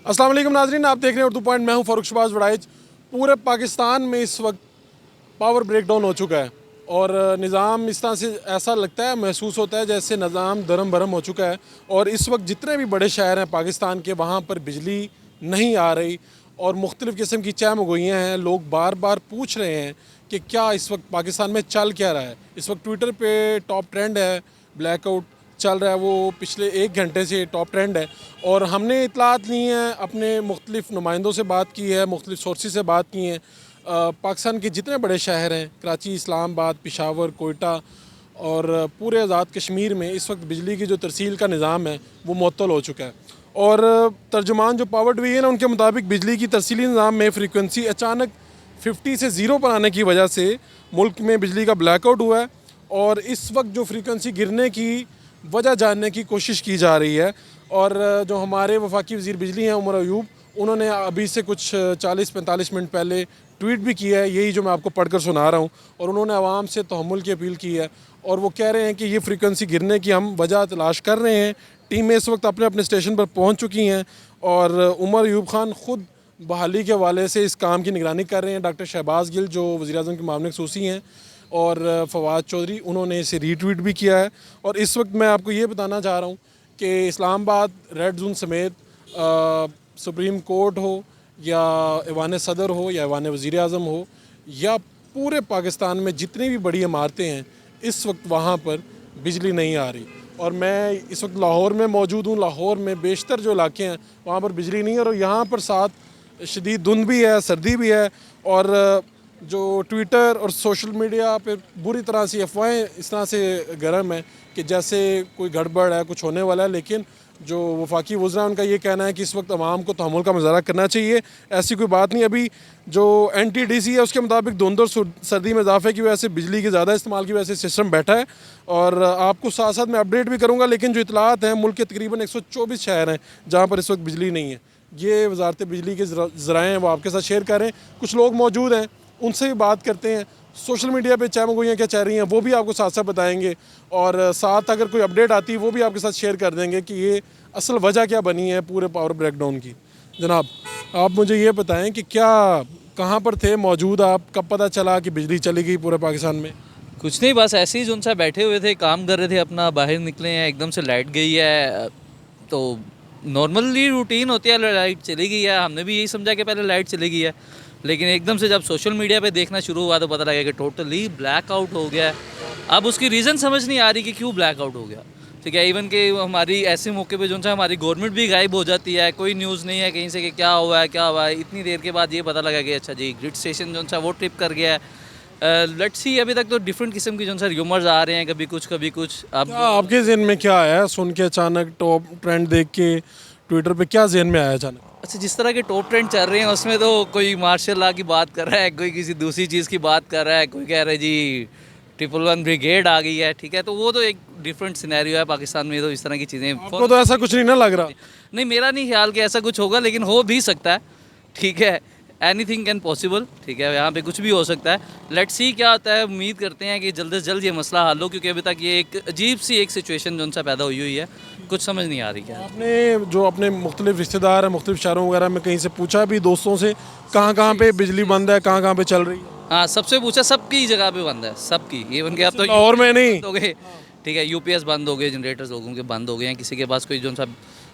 अस्सलाम वालेकुम नाज़रीन, आप देख रहे हैं उर्दू पॉइंट। मैं हूं फ़ारूक शहबाज वड़ाइच। पूरे पाकिस्तान में इस वक्त पावर ब्रेकडाउन हो चुका है और निज़ाम इस तरह से ऐसा लगता है, महसूस होता है जैसे निज़ाम दरम भरम हो चुका है। और इस वक्त जितने भी बड़े शहर हैं पाकिस्तान के, वहाँ पर बिजली नहीं आ रही और मुख्तलिफ़ किस्म की चहमगोइयाँ हैं। लोग बार बार पूछ रहे हैं कि क्या इस वक्त पाकिस्तान में चल क्या रहा है। इस वक्त ट्विटर पर टॉप ट्रेंड है, ब्लैकआउट चल रहा है, वो पिछले 1 घंटे से टॉप ट्रेंड है। और हमने इतलात ली हैं, अपने मुख्तलिफ़ नुमाइंदों से बात की है, मुख्तलिफ़ सोर्सेज से बात की हैं। पाकिस्तान के जितने बड़े शहर हैं, कराची, इस्लामाबाद, पेशावर, कोयटा और पूरे आज़ाद कश्मीर में इस वक्त बिजली की जो तरसील का निज़ाम है वो मुअत्तल हो चुका है। और तर्जुमान जो पावर डिवीज़न है उनके मुताबिक बिजली की तरसीली निज़ाम में फ्रीक्वेंसी अचानक 50 से 0 पर आने की वजह से मुल्क में बिजली का ब्लैकआउट हुआ है। और इस वक्त जो फ्रीक्वेंसी गिरने की वजह जानने की कोशिश की जा रही है। और जो हमारे वफाकी वज़ीर बिजली हैं उमर अयूब, उन्होंने अभी से कुछ 40-45 मिनट पहले ट्वीट भी किया है, यही जो मैं आपको पढ़कर सुना रहा हूँ। और उन्होंने आवाम से तहम्मुल की अपील की है और वो कह रहे हैं कि ये फ्रीक्वेंसी गिरने की हम वजह तलाश कर रहे हैं। टीमें इस वक्त अपने अपने स्टेशन पर पहुँच चुकी हैं और उमर अयूब खान ख़ुद बहाली के हवाले से इस काम की निगरानी कर रहे हैं। डॉक्टर शहबाज गिल जो वज़ीर-ए-आज़म के मामले खसूसी हैं और फवाद चौधरी, उन्होंने इसे रीट्वीट भी किया है। और इस वक्त मैं आपको ये बताना चाह रहा हूँ कि इस्लामाबाद रेड जोन समेत सुप्रीम कोर्ट हो या ऐवान सदर हो या ऐवान वज़ीर-ए-आज़म हो या पूरे पाकिस्तान में जितनी भी बड़ी इमारतें हैं, इस वक्त वहाँ पर बिजली नहीं आ रही। और मैं इस वक्त लाहौर में मौजूद हूँ। लाहौर में बेशतर जो इलाके हैं वहाँ पर बिजली नहीं है और यहाँ पर साथ शदीद धुंध भी है, सर्दी भी है। और जो ट्विटर और सोशल मीडिया पे बुरी तरह से अफवाहें इस तरह से गर्म है कि जैसे कोई गड़बड़ है, कुछ होने वाला है। लेकिन जो वफाकी वज़रा उनका ये कहना है कि इस वक्त अवाम को तहम्मुल का मुज़ाहरा करना चाहिए, ऐसी कोई बात नहीं। अभी जो NTDC है उसके मुताबिक धुंध और सर्दी में इजाफे की वजह से, बिजली के ज़्यादा इस्तेमाल की वजह से सिस्टम बैठा है। और आपको साथ साथ मैं अपडेट भी करूँगा। लेकिन जो इतलात हैं, मुल्क के तकरीबन 124 शहर हैं जहाँ पर इस वक्त बिजली नहीं है। ये वजारत बिजली के ज़राए हैं, वो आपके साथ शेयर कर रहे हैं। कुछ लोग मौजूद हैं, उनसे भी बात करते हैं। सोशल मीडिया पे चहमगोइयाँ क्या चाह रही हैं वो भी आपको साथ साथ बताएंगे। और साथ अगर कोई अपडेट आती है वो भी आपके साथ शेयर कर देंगे कि ये असल वजह क्या बनी है पूरे पावर ब्रेकडाउन की। जनाब, आप मुझे ये बताएं कि क्या, कहाँ पर थे मौजूद आप, कब पता चला कि बिजली चली गई पूरे पाकिस्तान में? कुछ नहीं, बस ऐसे ही जो सा बैठे हुए थे, काम कर रहे थे अपना, बाहर निकले हैं, एकदम से लाइट गई है। तो नॉर्मली रूटीन होती है, लाइट चली गई है। हमने भी यही समझा कि पहले लाइट चली गई है, लेकिन एकदम से जब सोशल मीडिया पे देखना शुरू हुआ तो पता लगा कि टोटली ब्लैकआउट हो गया है। अब उसकी रीज़न समझ नहीं आ रही कि क्यों ब्लैकआउट हो गया। ठीक है, इवन कि हमारी ऐसे मौके पे जो सा हमारी गवर्नमेंट भी गायब हो जाती है, कोई न्यूज़ नहीं है कहीं से कि क्या हुआ है क्या हुआ है। इतनी देर के बाद ये पता लगा कि अच्छा जी ग्रिड स्टेशन जो सा वो ट्रिप कर गया है। लेट्स सी, अभी तक तो डिफरेंट किस्म की जो सा र्यूमर्स आ रहे हैं, कभी कुछ कभी कुछ। अब क्या आपके जहन में क्या आया सुन के, अचानक टॉप ट्रेंड देख के ट्विटर पे क्या जहन में आया अचानक? अच्छा, जिस तरह के टॉप ट्रेंड चल रहे हैं उसमें तो कोई मार्शल लॉ की बात कर रहा है, कोई किसी दूसरी चीज़ की बात कर रहा है, कोई कह रहा है जी 111 ब्रिगेड आ गई है। ठीक है, तो वो तो एक डिफरेंट सिनेरियो है पाकिस्तान में, तो इस तरह की चीज़ें। आपको तो ऐसा कुछ नहीं ना लग रहा? नहीं, मेरा नहीं ख्याल कि ऐसा कुछ होगा, लेकिन हो भी सकता है। ठीक है, एनीथिंग कैन पॉसिबल। ठीक है, यहाँ पे कुछ भी हो सकता है। लेट्स सी क्या होता है। उम्मीद करते हैं कि जल्द से जल्द ये मसला हल हो, क्योंकि अभी तक ये एक अजीब सी एक सिचुएशन जो सा पैदा हुई है, कुछ समझ नहीं आ रही क्या। आपने जो अपने मुख्तलिफ रिश्तेदार हैं मुख्तलिफ शहरों वगैरह में कहीं से पूछा भी दोस्तों से, कहाँ कहाँ पे बिजली बंद है, कहाँ कहाँ पे चल रही है? हाँ, सबसे पूछा, सबकी जगह पे बंद है, सबकी। इवन कि अब तो लाहौर में नहीं हो गए। ठीक है, UPS बंद हो गए, जनरेटर्स लोगों के बंद हो गए हैं, किसी के पास कोई जो सा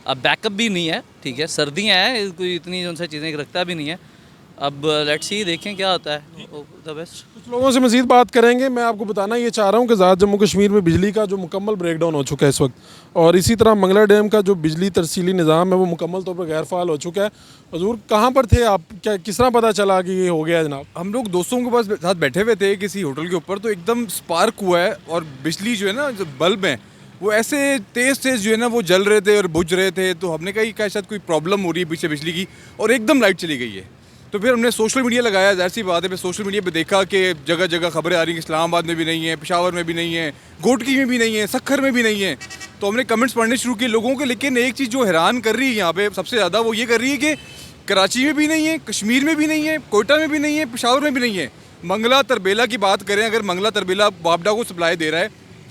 अब बैकअप भी नहीं है। ठीक है, सर्दियाँ हैं, कोई इतनी जो सा चीज़ें रखता भी नहीं है। अब लेट्स सी, देखें क्या होता है। The best. कुछ लोगों से मज़ीद बात करेंगे। मैं आपको बताना ये चाह रहा हूँ कि ज़्यादा जम्मू कश्मीर में बिजली का जो मुकम्मल ब्रेकडाउन हो चुका है इस वक्त, और इसी तरह मंगला डैम का जो बिजली तरसीली निज़ाम है वो मुकम्मल तौर पर गैर फ़ाल हो चुका है। हजूर, कहाँ पर थे आप? क्या, किस तरह पता चला कि ये हो गया है जनाब? हम लोग दोस्तों के पास साथ बैठे हुए थे किसी होटल के ऊपर, तो एकदम स्पार्क हुआ है और बिजली जो है ना, जो बल्ब हैं वो ऐसे तेज़ तेज़ जो है ना वो जल रहे थे और बुझ रहे थे। तो हमने कहा कि क्या शायद कोई प्रॉब्लम हो रही है पीछे बिजली की, और एकदम लाइट चली गई है। तो फिर हमने सोशल मीडिया लगाया, ज़ाहिर सी बात है। फिर सोशल मीडिया पे देखा कि जगह जगह खबरें आ रही हैं, इस्लामाबाद में भी नहीं है, पेशावर में भी नहीं है, घोटकी में भी नहीं है, सक्खर में भी नहीं है। तो हमने कमेंट्स पढ़ने शुरू किए लोगों के। लेकिन एक चीज़ जो हैरान कर रही है यहाँ पे सबसे ज़्यादा, वो ये कर रही है कि कराची में भी नहीं है, कश्मीर में भी नहीं है, कोयटा में भी नहीं है, पेशावर में भी नहीं है। मंगला तरबेला की बात करें, अगर मंगला तरबेला बाबडा को सप्लाई दे रहा है,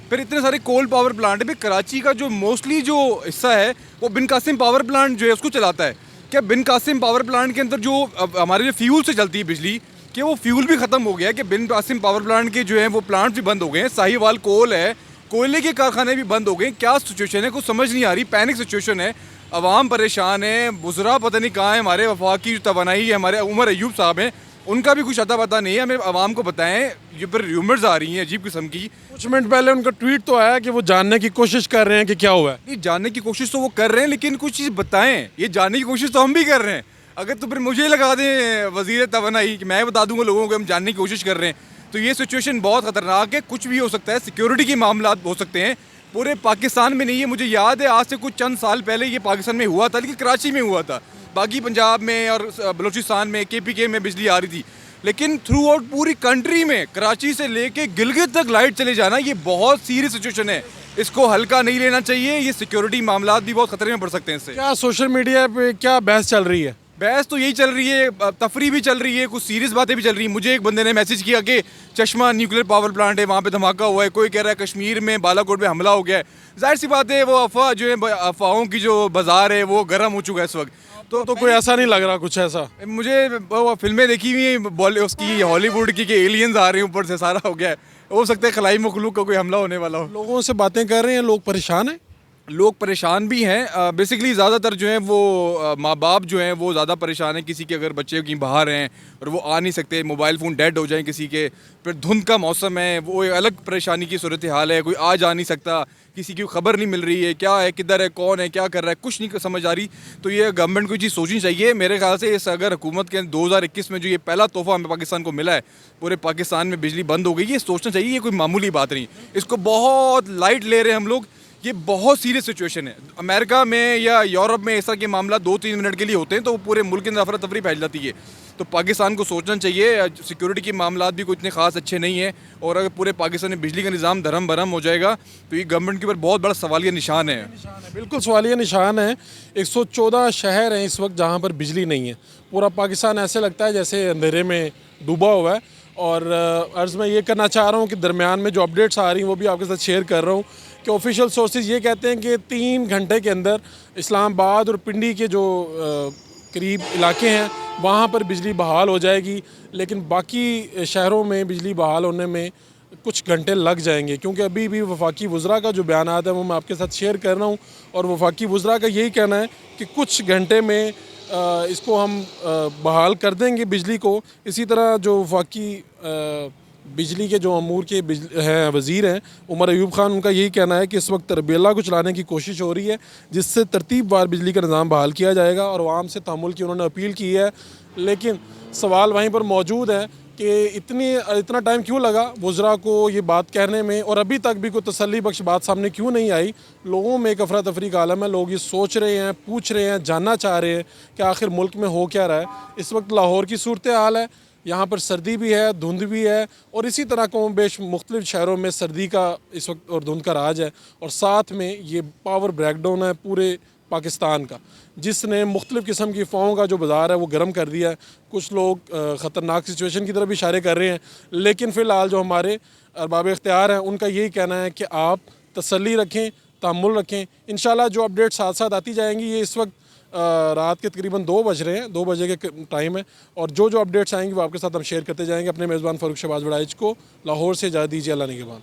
फिर इतने सारे कोल पावर प्लांट है। कराची का जो मोस्टली जो हिस्सा है वो बिन कासिम पावर प्लांट जो है उसको चलाता है। क्या बिन कासिम पावर प्लांट के अंदर जो अब हमारे जो फ्यूल से चलती है बिजली, कि वो फ्यूल भी ख़त्म हो गया है, कि बिन कासिम पावर प्लांट के जो है वो प्लांट भी बंद हो गए हैं, साहिवाल कोल है, कोयले के कारखाने भी बंद हो गए। क्या सिचुएशन है, कुछ समझ नहीं आ रही, पैनिक सिचुएशन है, अवाम परेशान है, बुज़रा पता नहीं कहाँ है, हमारे वफाकी जो तवानाई है, हमारे उमर अयूब साहब हैं, उनका भी कुछ अता पता नहीं है। हमें आवाम को बताएं, ये पर र्यूमर्स आ रही हैं अजीब किस्म की। कुछ मिनट पहले उनका ट्वीट तो आया कि वो जानने की कोशिश कर रहे हैं कि क्या हुआ है। नहीं, जानने की कोशिश तो वो कर रहे हैं, लेकिन कुछ चीज़ बताएं। ये जानने की कोशिश तो हम भी कर रहे हैं, अगर तो फिर मुझे लगा दें वज़ीर तवानाई कि मैं बता दूंगा लोगों को हम जानने की कोशिश कर रहे हैं, तो ये सिचुएशन बहुत ख़तरनाक है। कुछ भी हो सकता है, सिक्योरिटी के मामला हो सकते हैं, पूरे पाकिस्तान में नहीं है। मुझे याद है आज से कुछ चंद साल पहले ये पाकिस्तान में हुआ था, लेकिन कराची में हुआ था, बाकी पंजाब में और बलूचिस्तान में KPK में बिजली आ रही थी, लेकिन थ्रू आउट पूरी कंट्री में कराची से लेके गिलगित तक लाइट चले जाना, ये बहुत सीरियस सिचुएशन है। इसको हल्का नहीं लेना चाहिए, ये सिक्योरिटी मामला भी बहुत खतरे में पड़ सकते हैं इससे। क्या सोशल मीडिया पे क्या बहस चल रही है? बहस तो यही चल रही है, तफरी भी चल रही है, कुछ सीरियस बातें भी चल रही हैं। मुझे एक बंदे ने मैसेज किया कि चश्मा न्यूक्लियर पावर प्लांट है, वहाँ पे धमाका हुआ है, कोई कह रहा है कश्मीर में बालाकोट में हमला हो गया है। जाहिर सी बात है, वो अफवाह जो है, अफवाहों की जो बाजार है वो गर्म हो चुका है इस वक्त। तो कोई ऐसा नहीं लग रहा कुछ ऐसा? मुझे वो फिल्में देखी हुई हैं उसकी हॉलीवुड की, कि एलियंस आ रहे हैं ऊपर से, सारा हो गया है, हो सकता है खलाई मखलूक का कोई हमला होने वाला हो। लोगों से बातें कर रहे हैं, लोग परेशान हैं। लोग परेशान भी हैं, बेसिकली ज़्यादातर जो है वो माँ बाप जो हैं वो ज़्यादा परेशान हैं। किसी के अगर बच्चे कहीं बाहर हैं और वो आ नहीं सकते, मोबाइल फ़ोन डेड हो जाए किसी के, फिर धुंध का मौसम है, वो एक अलग परेशानी की सूरत हाल है, कोई आ जा नहीं सकता, किसी की खबर नहीं मिल रही है, क्या है, किधर है, कौन है, क्या कर रहा है, कुछ नहीं समझ आ रही। तो ये गवर्नमेंट को ये चीज़ सोचनी चाहिए मेरे ख्याल से। इस अगर हुकूमत के 2021 में जो ये पहला तोहफा हमें पाकिस्तान को मिला है, पूरे पाकिस्तान में बिजली बंद हो गई, ये सोचना चाहिए, ये कोई मामूली बात नहीं। इसको बहुत लाइट ले रहे हैं हम लोग, ये बहुत सीरियस सिचुएशन है। अमेरिका में या यूरोप में ऐसा के मामला 2-3 मिनट के लिए होते हैं तो वो पूरे मुल्क के अंदर अफरा तफरी फैल जाती है। तो पाकिस्तान को सोचना चाहिए, सिक्योरिटी के मामला भी कोई इतने खास अच्छे नहीं हैं, और अगर पूरे पाकिस्तान में बिजली का निज़ाम धर्म भरम हो जाएगा तो ये गवर्नमेंट के ऊपर बहुत बड़ा सवालिया निशान है। बिल्कुल सवालिया निशान है। 114 शहर हैं इस वक्त जहाँ पर बिजली नहीं है। पूरा पाकिस्तान ऐसे लगता है जैसे अंधेरे में डूबा हुआ है। और अर्ज़ मैं ये करना चाह रहा हूँ कि दरमियान में जो अपडेट्स आ रही हैं वो भी आपके साथ शेयर कर रहा हूँ कि ऑफिशियल सोर्सेज ये कहते हैं कि 3 घंटे के अंदर इस्लामाबाद और पिंडी के जो करीब इलाके हैं वहाँ पर बिजली बहाल हो जाएगी, लेकिन बाकी शहरों में बिजली बहाल होने में कुछ घंटे लग जाएंगे, क्योंकि अभी भी वफाकी वज़रा का जो बयान है वो मैं आपके साथ शेयर कर रहा हूँ। और वफाकी वज़रा का यही कहना है कि कुछ घंटे में इसको हम बहाल कर देंगे बिजली को। इसी तरह जो वफाकी बिजली के जो अमूर के हैं वज़ीर हैं उमर अयूब ख़ान, उनका यही कहना है कि इस वक्त तरबेला को चलाने की कोशिश हो रही है जिससे तरतीबवार बिजली का निज़ाम बहाल किया जाएगा, और आवाम से तहम्मुल की उन्होंने अपील की है। लेकिन सवाल वहीं पर मौजूद है कि इतना टाइम क्यों लगा वज़रा को ये बात कहने में, और अभी तक भी कोई तसल्ली बख्श बात सामने क्यों नहीं आई। लोगों में एक अफरा तफरी का आलम है, लोग ये सोच रहे हैं, पूछ रहे हैं, जानना चाह रहे हैं कि आखिर मुल्क में हो क्या रहा है। इस वक्त लाहौर की सूरत हाल है, यहाँ पर सर्दी भी है, धुंध भी है, और इसी तरह कम बेश मुख्तलिफ शहरों में सर्दी का इस वक्त और धुंध का राज है। और साथ में ये पावर ब्रेकडाउन है पूरे पाकिस्तान का, जिसने मुख्तलिफ किस्म की फ़ौहों का जो बाज़ार है वो गर्म कर दिया है। कुछ लोग ख़तरनाक सिचुएशन की तरफ इशारे कर रहे हैं, लेकिन फ़िलहाल जो हमारे अरबाब इख्तियार हैं उनका यही कहना है कि आप तसल्ली रखें, तहम्मुल रखें। इंशाल्लाह जो अपडेट साथ साथ आती जाएंगी। ये इस वक्त रात के तकरीबन 2 बज रहे हैं, 2 बजे के टाइम है, और जो जो अपडेट्स आएंगी वो आपके साथ हम शेयर करते जाएंगे। अपने मेज़बान फ़ारूक शहबाज वड़ाइच को लाहौर से इजाज़त दीजिए। अल्लाह निगहबान।